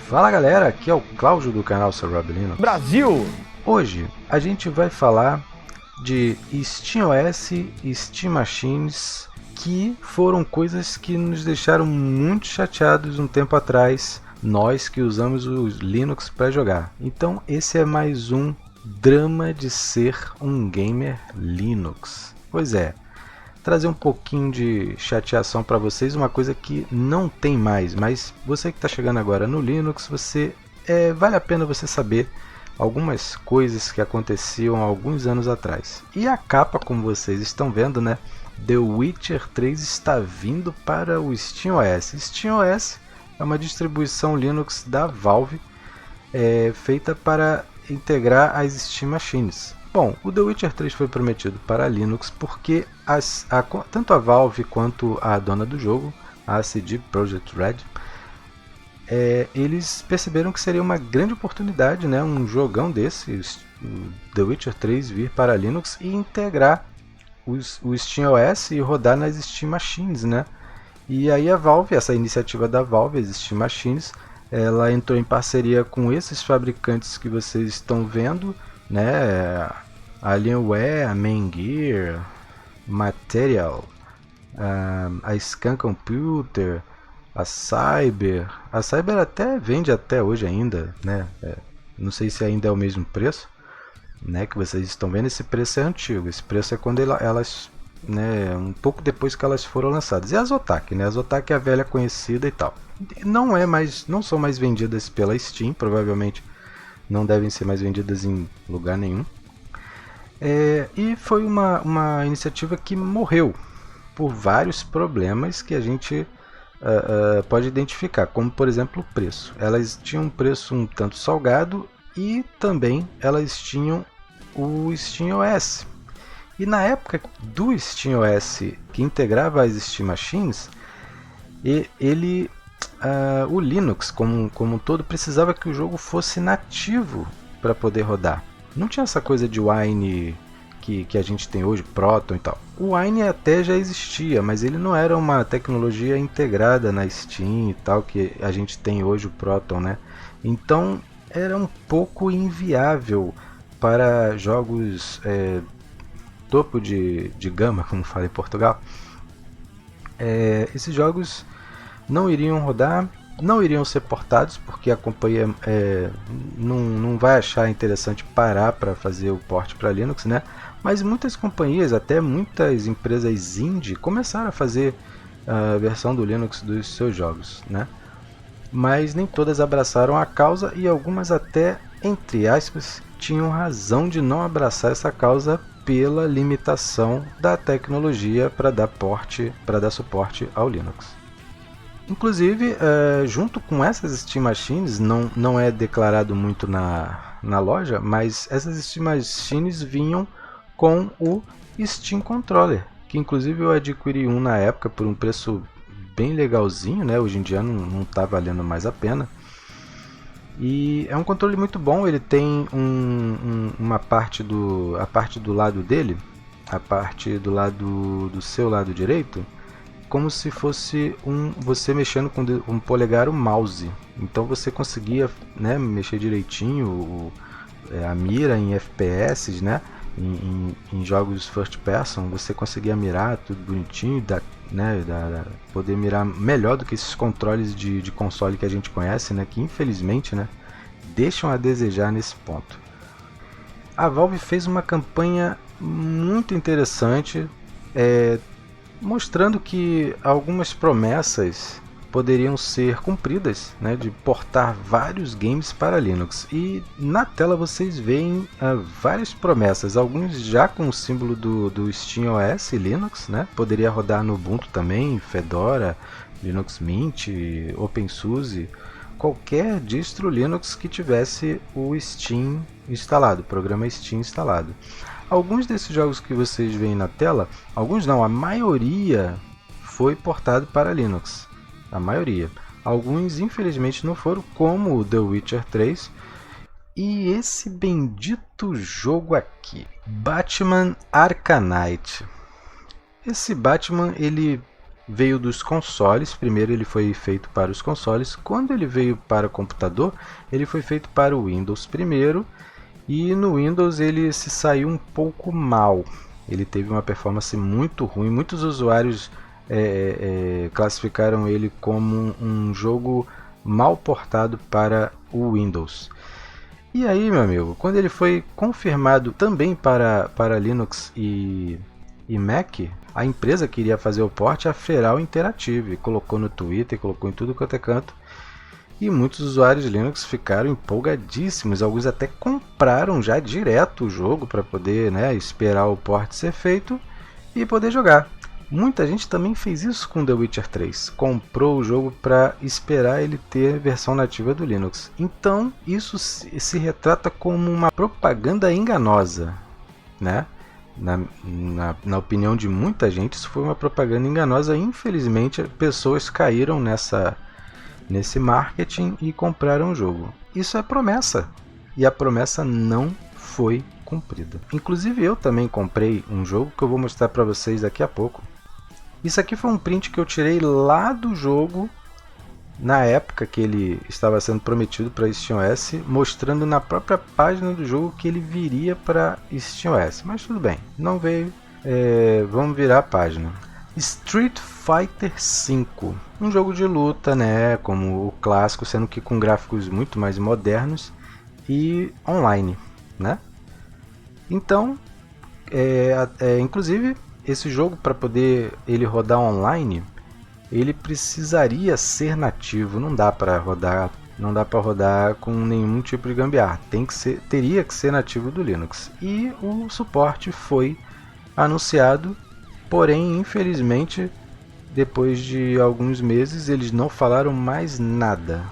Fala galera, aqui é o Cláudio do canal Sr. Rob Linux. Brasil! Hoje a gente vai falar de SteamOS e Steam Machines, que foram coisas que nos deixaram muito chateados um tempo atrás, nós que usamos o Linux para jogar. Então esse é mais um drama de ser um gamer Linux. Pois é, trazer um pouquinho de chateação para vocês, uma coisa que não tem mais, mas você que está chegando agora no Linux, vale a pena você saber algumas coisas que aconteciam há alguns anos atrás. E a capa, como vocês estão vendo, né? The Witcher 3 está vindo para o SteamOS. SteamOS é uma distribuição Linux da Valve, feita para integrar as Steam Machines. Bom, o The Witcher 3 foi prometido para Linux porque tanto a Valve quanto a dona do jogo, a CD Projekt Red, eles perceberam que seria uma grande oportunidade, né, um jogão desse, o The Witcher 3 vir para Linux e integrar o SteamOS e rodar nas Steam Machines, né? E aí a Valve, essa iniciativa da Valve, as Steam Machines, ela entrou em parceria com esses fabricantes que vocês estão vendo, né? A Alienware, a Main Gear, Material, a Scan Computer, a Cyber até vende até hoje ainda, né? Não sei se ainda é o mesmo preço, né, que vocês estão vendo. Esse preço é antigo, esse preço é quando elas, né, um pouco depois que elas foram lançadas. E a Zotac, né? A Zotac é a velha conhecida e tal. Não são mais vendidas pela Steam, provavelmente não devem ser mais vendidas em lugar nenhum. E foi uma iniciativa que morreu por vários problemas que a gente pode identificar, como por exemplo o preço. Elas tinham um preço um tanto salgado e também elas tinham o SteamOS. E na época do SteamOS, que integrava as Steam Machines, o Linux como um todo precisava que o jogo fosse nativo para poder rodar. Não tinha essa coisa de Wine que a gente tem hoje, Proton e tal. O Wine até já existia, mas ele não era uma tecnologia integrada na Steam e tal, que a gente tem hoje o Proton, né? Então era um pouco inviável para jogos topo de gama, como fala em Portugal. Esses jogos não iriam rodar, não iriam ser portados, porque a companhia não vai achar interessante parar para fazer o port para Linux, né? Mas muitas companhias, até muitas empresas indie, começaram a fazer a versão do Linux dos seus jogos, né? Mas nem todas abraçaram a causa e algumas até, entre aspas, tinham razão de não abraçar essa causa pela limitação da tecnologia para dar suporte ao Linux. Inclusive, junto com essas Steam Machines, não é declarado muito na loja, mas essas Steam Machines vinham com o Steam Controller, que inclusive eu adquiri um na época por um preço bem legalzinho, né? Hoje em dia não está valendo mais a pena. E é um controle muito bom. Ele tem a parte do lado dele, a parte do lado do seu lado direito, como se fosse você mexendo com um polegar o mouse. Então você conseguia, né, mexer direitinho a mira em FPS, né? Em jogos first person, você conseguia mirar tudo bonitinho, poder mirar melhor do que esses controles de console que a gente conhece, né, que infelizmente, né, deixam a desejar nesse ponto. A Valve fez uma campanha muito interessante, mostrando que algumas promessas poderiam ser cumpridas, né, de portar vários games para Linux. E na tela vocês veem várias promessas, alguns já com o símbolo do SteamOS Linux, né, poderia rodar no Ubuntu também, Fedora, Linux Mint, OpenSUSE, qualquer distro Linux que tivesse o Steam instalado, o programa Steam instalado. Alguns desses jogos que vocês veem na tela, alguns não, a maioria foi portado para Linux. A maioria. Alguns infelizmente não foram, como o The Witcher 3 e esse bendito jogo aqui, Batman Arcanite. Esse Batman, ele veio dos consoles. Primeiro ele foi feito para os consoles. Quando ele veio para o computador, ele foi feito para o Windows primeiro. E no Windows ele se saiu um pouco mal. Ele teve uma performance muito ruim. Muitos usuários classificaram ele como um jogo mal portado para o Windows. E aí, meu amigo, quando ele foi confirmado também para Linux e Mac, a empresa que iria fazer o port, a Feral Interactive, colocou no Twitter, colocou em tudo quanto é canto. E muitos usuários de Linux ficaram empolgadíssimos, alguns até compraram já direto o jogo para poder, né, esperar o port ser feito e poder jogar. Muita gente também fez isso com The Witcher 3, comprou o jogo para esperar ele ter versão nativa do Linux. Então isso se retrata como uma propaganda enganosa, né? Na opinião de muita gente, isso foi uma propaganda enganosa. Infelizmente, pessoas caíram nesse marketing e compraram o jogo. Isso é promessa, e a promessa não foi cumprida. Inclusive eu também comprei um jogo que eu vou mostrar para vocês daqui a pouco. Isso aqui foi um print que eu tirei lá do jogo na época que ele estava sendo prometido para SteamOS, mostrando na própria página do jogo que ele viria para SteamOS. Mas tudo bem, não veio. Vamos virar a página. Street Fighter V, um jogo de luta, né, como o clássico, sendo que com gráficos muito mais modernos e online, né? Então, inclusive esse jogo, para poder ele rodar online, ele precisaria ser nativo. Não dá para rodar com nenhum tipo de gambiarra. Teria que ser nativo do Linux. E o suporte foi anunciado. Porém, infelizmente, depois de alguns meses, eles não falaram mais nada.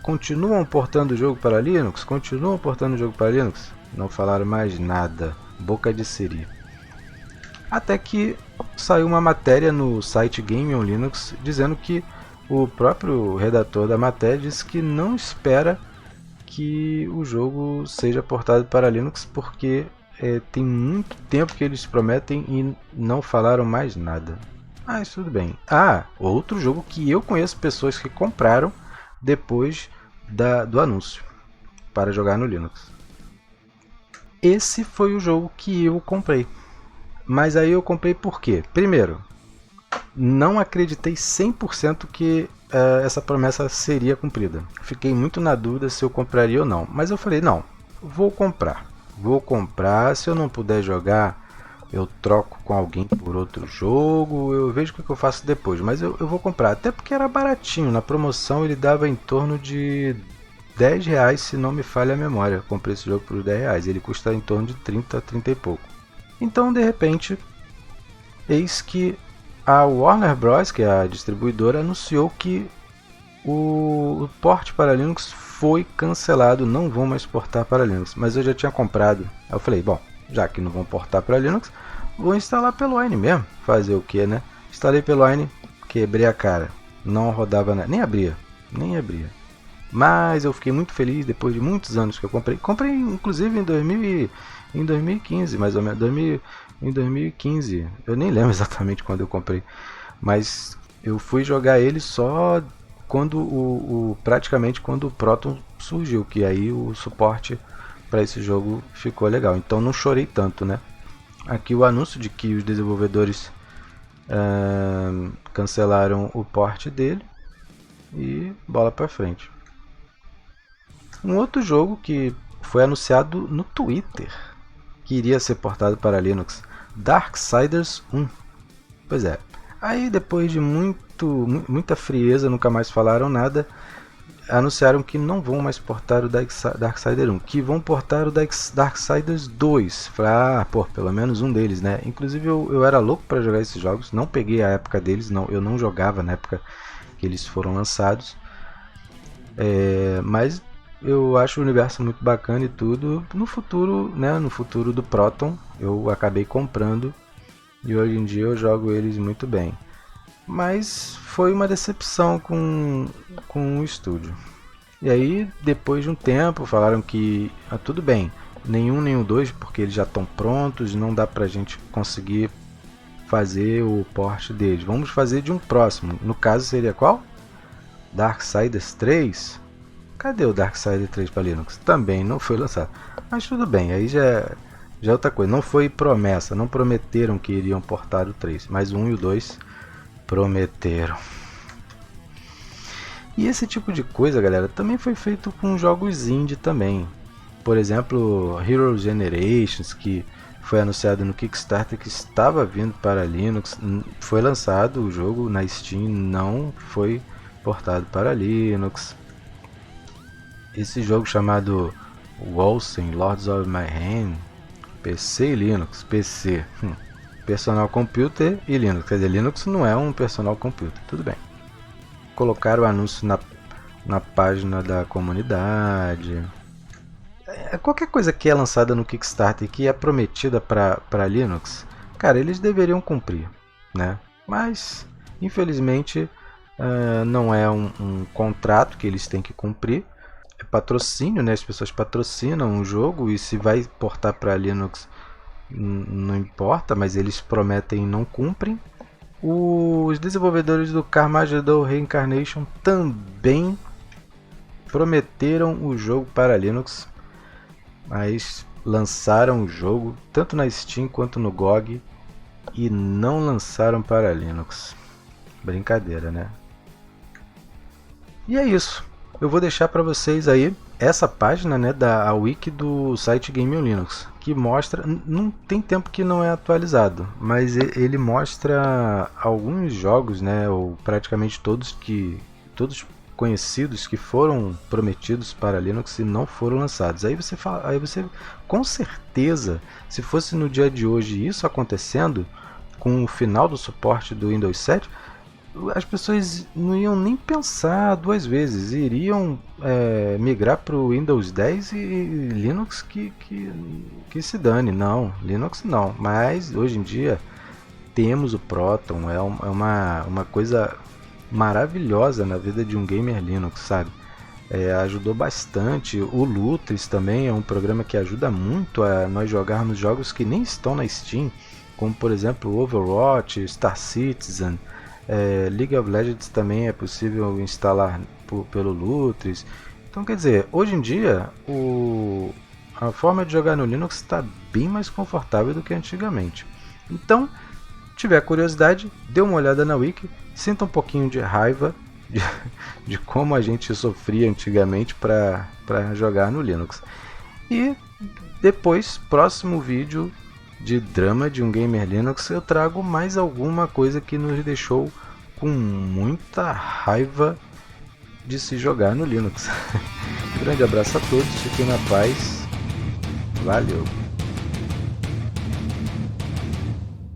Continuam portando o jogo para Linux? Continuam portando o jogo para Linux? Não falaram mais nada. Boca de siri. Até que saiu uma matéria no site Game on Linux dizendo que o próprio redator da matéria disse que não espera que o jogo seja portado para Linux, porque tem muito tempo que eles prometem e não falaram mais nada. Mas tudo bem. Outro jogo que eu conheço pessoas que compraram depois do anúncio para jogar no Linux. Esse foi o jogo que eu comprei. Mas aí eu comprei por quê? Primeiro, não acreditei 100% que essa promessa seria cumprida. Fiquei muito na dúvida se eu compraria ou não. Mas eu falei, não, vou comprar. Vou comprar, se eu não puder jogar, eu troco com alguém por outro jogo, eu vejo o que eu faço depois. Mas eu vou comprar, até porque era baratinho. Na promoção ele dava em torno de R$10, se não me falha a memória. Eu comprei esse jogo por R$10, ele custa em torno de 30 e pouco. Então, de repente, eis que a Warner Bros., que é a distribuidora, anunciou que o port para Linux foi cancelado, não vão mais portar para Linux. Mas eu já tinha comprado. Aí eu falei, bom, já que não vão portar para Linux, vou instalar pelo Wine mesmo. Fazer o que, né? Instalei pelo Wine, quebrei a cara. Não rodava nada, nem abria. Mas eu fiquei muito feliz depois de muitos anos que eu comprei. Comprei inclusive em 2015, mais ou menos. Em 2015. Eu nem lembro exatamente quando eu comprei. Mas eu fui jogar ele só quando praticamente quando o Proton surgiu. Que aí o suporte para esse jogo ficou legal. Então não chorei tanto, né? Aqui o anúncio de que os desenvolvedores cancelaram o port dele. E bola para frente. Um outro jogo que foi anunciado no Twitter, que iria ser portado para Linux, Darksiders 1. Pois é, aí depois de muita frieza, nunca mais falaram nada, anunciaram que não vão mais portar o Darksiders 1, que vão portar o Darksiders 2. Falei, pelo menos um deles, né? Inclusive eu era louco para jogar esses jogos, não peguei a época deles, eu não jogava na época que eles foram lançados, mas eu acho o universo muito bacana e tudo. No futuro, né, no futuro do Proton, eu acabei comprando e hoje em dia eu jogo eles muito bem. Mas foi uma decepção com o estúdio. E aí, depois de um tempo, falaram que tudo bem, nenhum nem o 2, porque eles já estão prontos, não dá pra gente conseguir fazer o port deles. Vamos fazer de um próximo. No caso seria qual? Darksiders 3? Cadê o Darksiders 3 para Linux? Também não foi lançado. Mas tudo bem, aí já é outra coisa. Não foi promessa, não prometeram que iriam portar o 3, mas o 1 e o 2 prometeram. E esse tipo de coisa, galera, também foi feito com jogos indie também. Por exemplo, Hero Generations, que foi anunciado no Kickstarter que estava vindo para Linux. Foi lançado o jogo na Steam, não foi portado para Linux. Esse jogo chamado Wolcen Lords of Mayhem, PC e Linux, PC, Personal Computer e Linux, quer dizer, Linux não é um Personal Computer, tudo bem. Colocaram o anúncio na página da comunidade. Qualquer coisa que é lançada no Kickstarter e que é prometida para Linux, cara, eles deveriam cumprir, né? Mas, infelizmente, não é um contrato que eles têm que cumprir. É patrocínio, né? As pessoas patrocinam o jogo e se vai portar para Linux não importa, mas eles prometem e não cumprem. Os desenvolvedores do Carmageddon Reincarnation também prometeram o jogo para Linux, mas lançaram o jogo tanto na Steam quanto no GOG e não lançaram para Linux. Brincadeira, né? E é isso. Eu vou deixar para vocês aí essa página, né, da wiki do site Game on Linux, que mostra, não tem tempo que não é atualizado, mas ele mostra alguns jogos, né, ou praticamente todos conhecidos que foram prometidos para Linux e não foram lançados. Aí você com certeza, se fosse no dia de hoje isso acontecendo, com o final do suporte do Windows 7, as pessoas não iam nem pensar duas vezes, iriam migrar para o Windows 10 e Linux que se dane. Não, Linux não, mas hoje em dia temos o Proton, é uma coisa maravilhosa na vida de um gamer Linux, sabe? Ajudou bastante. O Lutris também é um programa que ajuda muito a nós jogarmos jogos que nem estão na Steam, como por exemplo Overwatch, Star Citizen. League of Legends também é possível instalar pelo Lutris. Então, quer dizer, hoje em dia a forma de jogar no Linux está bem mais confortável do que antigamente. Então, tiver curiosidade, dê uma olhada na wiki, sinta um pouquinho de raiva de como a gente sofria antigamente para jogar no Linux. E depois, próximo vídeo de drama de um gamer Linux, eu trago mais alguma coisa que nos deixou com muita raiva de se jogar no Linux. Grande abraço a todos, fiquem na paz, valeu!